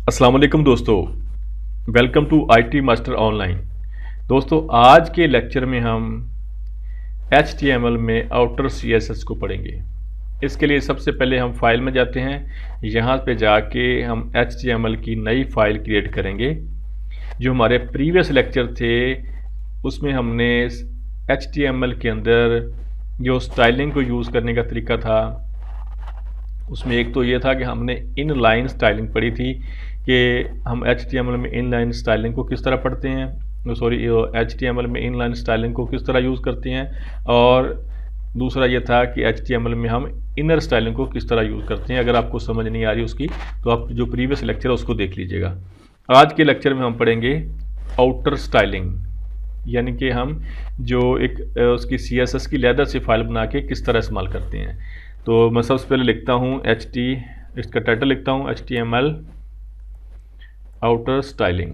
अस्सलाम वालेकुम दोस्तों, welcome to IT master online. दोस्तों, आज के लेक्चर में हम HTML में आउटर CSS को पढ़ेंगे। इसके लिए सबसे पहले हम फाइल में जाते हैं। यहाँ पे जाके हम HTML की नई फाइल क्रिएट करेंगे। जो हमारे प्रीवियस लेक्चर थे उसमें हमने HTML के अंदर जो स्टाइलिंग को यूज़ करने का तरीका था, उसमें एक तो ये था कि हमने इनलाइन स्टाइलिंग पढ़ी थी कि हम HTML में इनलाइन स्टाइलिंग को किस तरह पढ़ते हैं, HTML में इनलाइन स्टाइलिंग को किस तरह यूज़ करते हैं, और दूसरा ये था कि HTML में हम इनर स्टाइलिंग को किस तरह यूज़ करते हैं। अगर आपको समझ नहीं आ रही उसकी तो आप जो प्रीवियस लेक्चर है उसको देख लीजिएगा। आज के लेक्चर में हम पढ़ेंगे आउटर स्टाइलिंग, यानी कि हम जो एक उसकी CSS की लैदर से फाइल बना के किस तरह इस्तेमाल करते हैं। तो मैं सबसे पहले लिखता हूँ इसका टाइटल लिखता हूँ HTML outer styling.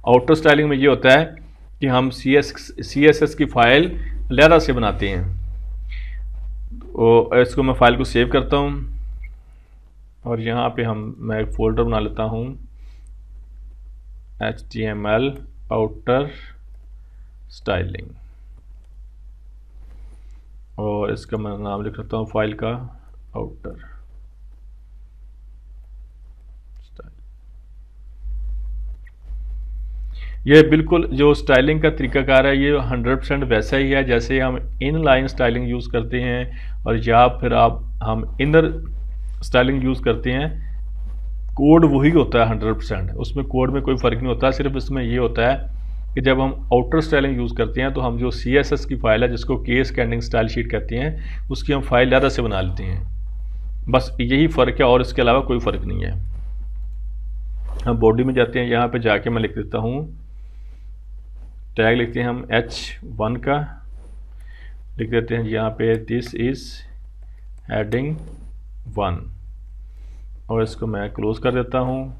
Outer styling में ये होता है कि हम CSS की फाइल लैदर से बनाते हैं। तो इसको मैं फाइल को सेव करता हूँ और यहाँ पे मैं एक फोल्डर बना लेता हूँ HTML आउटर स्टाइलिंग, और इसका मैं नाम लिख सकता हूँ फाइल का आउटर स्टाइल। ये बिल्कुल जो स्टाइलिंग का तरीकाकार है ये 100% वैसा ही है जैसे हम इनलाइन स्टाइलिंग यूज़ करते हैं, और या फिर हम इनर स्टाइलिंग यूज़ करते हैं। कोड वही होता है 100%, उसमें कोड में कोई फ़र्क नहीं होता। सिर्फ इसमें ये होता है कि जब हम आउटर स्टाइलिंग यूज़ करते हैं तो हम जो CSS की फाइल है जिसको केस कैंडिंग स्टाइल शीट कहते हैं उसकी हम फाइल ज़्यादा से बना लेते हैं। बस यही फ़र्क है और इसके अलावा कोई फ़र्क नहीं है। हम बॉडी में जाते हैं, यहाँ पे जाके मैं लिख देता हूँ टैग, लिखते हैं हम H1 का, लिख देते हैं यहाँ पे दिस इज़ हेडिंग 1, और इसको मैं क्लोज़ कर देता हूँ।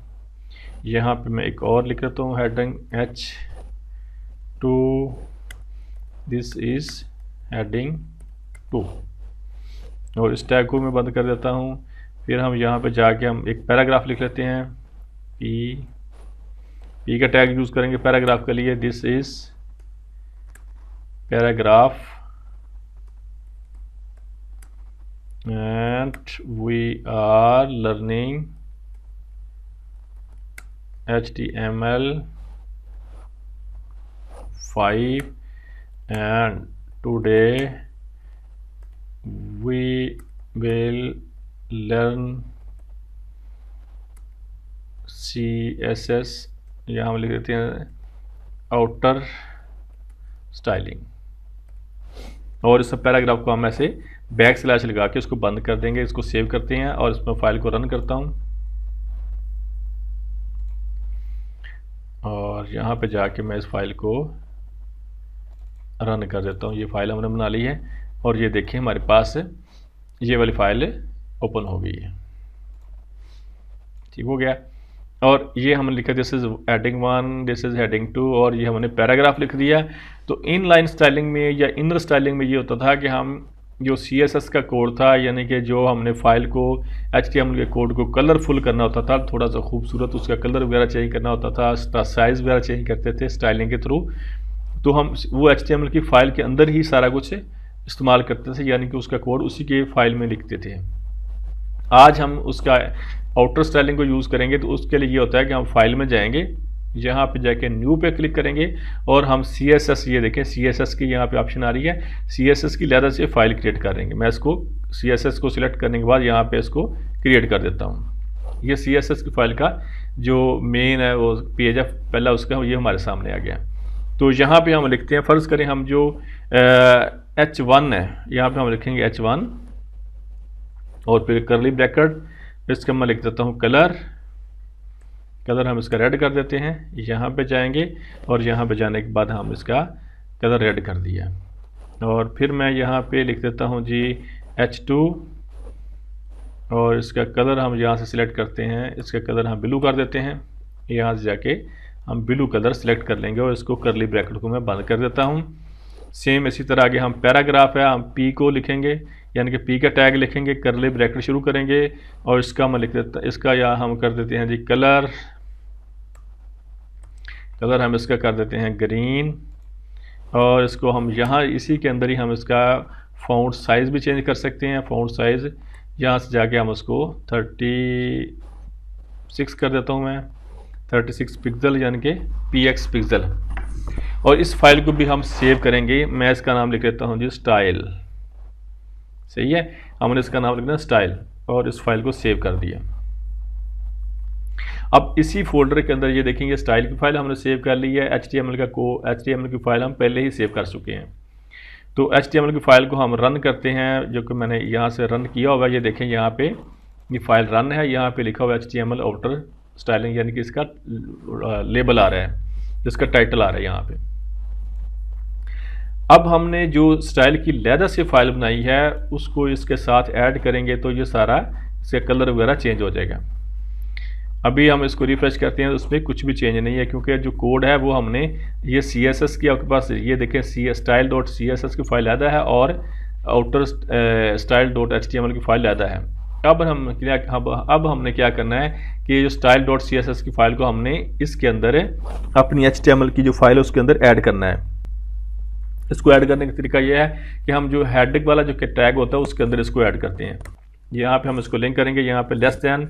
यहाँ पे मैं एक और लिख देता हूँ heading H2, this is heading 2, और इस टैग को मैं बंद कर देता हूँ। फिर हम यहाँ पे जाके हम एक पैराग्राफ लिख लेते हैं, P का टैग यूज़ करेंगे पैराग्राफ के लिए। This is paragraph and we are learning HTML 5 and today we will learn CSS, यहाँ हम लिख देते हैं आउटर स्टाइलिंग, और इस पैराग्राफ को हम ऐसे बैक स्लैश लगा के उसको बंद कर देंगे। इसको सेव करते हैं और इसमें फाइल को रन करता हूँ, और यहाँ पे जाके मैं इस फाइल को रन कर देता हूँ। ये फाइल हमने बना ली है और ये देखिए हमारे पास ये वाली फाइल ओपन हो गई है। ठीक हो गया। और ये हमने लिखा this is heading 1, this is heading 2, और ये हमने पैराग्राफ लिख दिया। तो इनलाइन स्टाइलिंग में या इनर स्टाइलिंग में ये होता था कि हम जो CSS का कोड था, यानी कि जो हमने फाइल को HTML के कोड को कलरफुल करना होता था, थोड़ा सा खूबसूरत उसका कलर वगैरह चेंज करना होता था, साइज़ वगैरह चेंज करते थे स्टाइलिंग के थ्रू, तो हम वो HTML की फ़ाइल के अंदर ही सारा कुछ इस्तेमाल करते थे, यानी कि उसका कोड उसी के फाइल में लिखते थे। आज हम उसका आउटर स्टाइलिंग को यूज़ करेंगे, तो उसके लिए ये होता है कि हम फाइल में जाएंगे, यहाँ पे जाके न्यू पे क्लिक करेंगे और हम CSS, ये देखें CSS की यहाँ पे ऑप्शन आ रही है, CSS की लैदर से फाइल क्रिएट करेंगे। मैं इसको CSS को सिलेक्ट करने के बाद यहाँ पे इसको क्रिएट कर देता हूँ। ये CSS की फाइल का जो मेन है वो पेज है पहला उसका, ये हमारे सामने आ गया। तो यहाँ पे हम लिखते हैं, फ़र्ज़ करें हम जो H1 है, यहाँ पे हम लिखेंगे H1 और फिर करली ब्रैकेट, इसका मैं लिख देता हूँ कलर हम इसका रेड कर देते हैं। यहाँ पे जाएंगे और यहाँ पे जाने के बाद हम इसका कलर रेड कर दिया, और फिर मैं यहाँ पे लिख देता हूँ जी H2, और इसका कलर हम यहाँ से सिलेक्ट करते हैं, इसका कलर हम ब्लू कर देते हैं। यहाँ से जाके हम ब्लू कलर सिलेक्ट कर लेंगे और इसको करली ब्रैकेट को मैं बंद कर देता हूँ। सेम इसी तरह आगे हम पैराग्राफ है, हम P को लिखेंगे, यानी कि पी का टैग लिखेंगे, करली ब्रैकेट शुरू करेंगे और इसका हम लिख देते हैं, इसका या हम कर देते हैं जी कलर हम इसका कर देते हैं ग्रीन, और इसको हम यहाँ इसी के अंदर ही हम इसका फ़ॉन्ट साइज़ भी चेंज कर सकते हैं। फ़ॉन्ट साइज़ यहाँ से जाके हम उसको 36 कर देता हूँ मैं, 36 पिक्सल यानी कि px पिक्सल। और इस फाइल को भी हम सेव करेंगे। मैं इसका नाम लिख देता हूँ जी स्टाइल। सही है, हमने इसका नाम लिखना स्टाइल और इस फाइल को सेव कर दिया। अब इसी फोल्डर के अंदर ये देखेंगे स्टाइल की फाइल हमने सेव कर ली है। HTML की फाइल हम पहले ही सेव कर चुके हैं। तो HTML की फाइल को हम रन करते हैं, जो कि मैंने यहाँ से रन किया हुआ है। ये देखें यहाँ पे ये फाइल रन है, यहाँ पे लिखा हुआ है HTML आउटर स्टाइलिंग, यानी कि इसका लेबल आ रहा है, जिसका टाइटल आ रहा है यहाँ पे। अब हमने जो स्टाइल की लैदा से फाइल बनाई है उसको इसके साथ ऐड करेंगे तो ये सारा इसका कलर वगैरह चेंज हो जाएगा। अभी हम इसको रिफ्रेश करते हैं तो उसमें कुछ भी चेंज नहीं है, क्योंकि जो कोड है वो हमने ये CSS की आपके पास ये देखें style.css की फाइल लैदा है और आउटर style.html की फाइल लैदा है। अब हमने क्या करना है कि जो style.css की फाइल को हमने इसके अंदर अपनी HTML की जो फाइल है उसके अंदर ऐड करना है। इसको ऐड करने का तरीका यह है कि हम जो हेडिंग वाला जो टैग होता है उसके अंदर इसको ऐड करते हैं। यहाँ पे हम इसको लिंक करेंगे, यहाँ पे LIN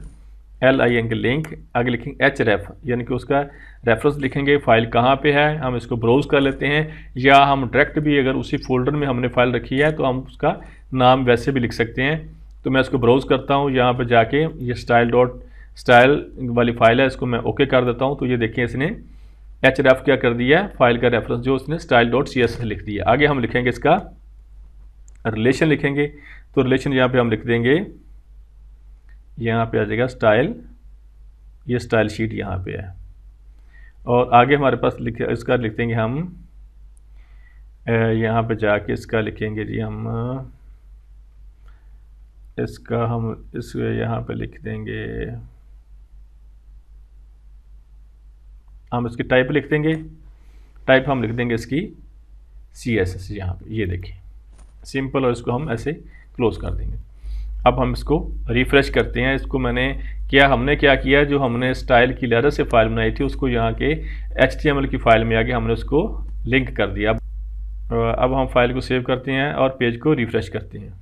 के लिंक, आगे लिखेंगे href यानी कि उसका रेफरेंस लिखेंगे, फाइल कहाँ पे है, हम इसको ब्राउज़ कर लेते हैं, या हम डायरेक्ट भी अगर उसी फोल्डर में हमने फाइल रखी है तो हम उसका नाम वैसे भी लिख सकते हैं। तो मैं इसको ब्राउज़ करता हूँ, यहाँ पे जाके ये स्टाइल वाली फाइल है, इसको मैं ओके कर देता हूँ। तो ये देखिए इसने href क्या कर दिया है, फाइल का रेफरेंस जो उसने style.css लिख दिया। आगे हम लिखेंगे इसका रिलेशन लिखेंगे, तो रिलेशन यहाँ पे हम लिख देंगे, यहाँ पे आ जाएगा स्टाइल, ये स्टाइल शीट यहाँ पे है। और आगे हमारे पास इसका लिख देंगे हम यहाँ पे जाके इसका लिखेंगे जी हम इसका यहाँ पे लिख देंगे, हम इसकी टाइप लिख देंगे, टाइप हम लिख देंगे इसकी CSS यहाँ पे, ये देखिए सिंपल, और इसको हम ऐसे क्लोज कर देंगे। अब हम इसको रिफ्रेश करते हैं। इसको हमने क्या किया, जो हमने स्टाइल की लेयर से फाइल बनाई थी उसको यहाँ के HTML की फाइल में आके हमने उसको लिंक कर दिया। अब हम फाइल को सेव करते हैं और पेज को रिफ्रेश करते हैं।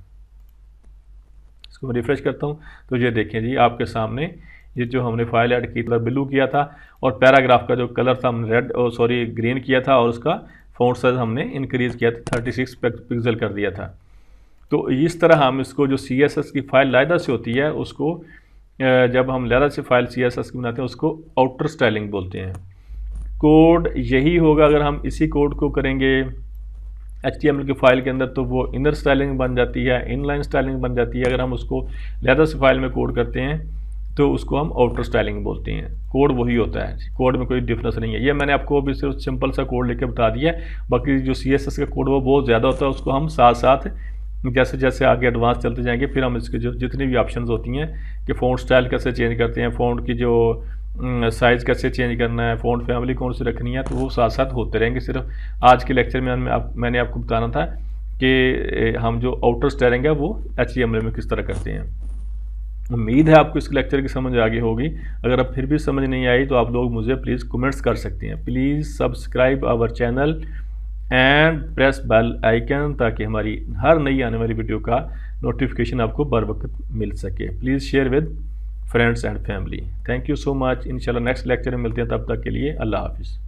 इसको मैं रिफ्रेश करता हूँ तो ये देखें जी आपके सामने ये जो हमने फाइल ऐड की कलर ब्लू किया था और पैराग्राफ का जो कलर था हमने ग्रीन किया था, और उसका फ़ॉन्ट साइज हमने इंक्रीज़ किया था, 36 पिक्सल कर दिया था। तो इस तरह हम इसको जो CSS की फाइल लैदा से होती है उसको जब हम लैदा से फाइल CSS की बनाते हैं उसको आउटर स्टाइलिंग बोलते हैं। कोड यही होगा, अगर हम इसी कोड को करेंगे HTML की फाइल के अंदर तो वो इनर स्टाइलिंग बन जाती है, इनलाइन स्टाइलिंग बन जाती है। अगर हम उसको लैदा से फाइल में कोड करते हैं तो उसको हम आउटर स्टाइलिंग बोलते हैं। कोड वही होता है, कोड में कोई डिफरेंस नहीं है। ये मैंने आपको अभी सिर्फ सिंपल सा कोड लेके बता दिया है, बाकी जो CSS का कोड वो बहुत ज़्यादा होता है, उसको हम साथ साथ जैसे जैसे आगे एडवांस चलते जाएंगे फिर हम इसके जो जितनी भी ऑप्शंस होती हैं कि फ़ॉन्ट स्टाइल कैसे चेंज करते हैं, फ़ॉन्ट की जो साइज़ कैसे चेंज करना है, फ़ॉन्ट फैमिली कौन सी रखनी है, तो वो साथ साथ होते रहेंगे। सिर्फ आज के लेक्चर में मैंने आपको बताना था कि हम जो आउटर स्टाइलिंग है वो HTML में किस तरह करते हैं। उम्मीद है आपको इस लेक्चर की समझ आगे होगी। अगर अब फिर भी समझ नहीं आई तो आप लोग मुझे प्लीज़ कमेंट्स कर सकते हैं। Please subscribe our channel and press bell icon, ताकि हमारी हर नई आने वाली वीडियो का नोटिफिकेशन आपको बर वक्त मिल सके। Please share with friends and family. Thank you so much. इंशाल्लाह नेक्स्ट लेक्चर में मिलते हैं, तब तक के लिए अल्लाह हाफिज़।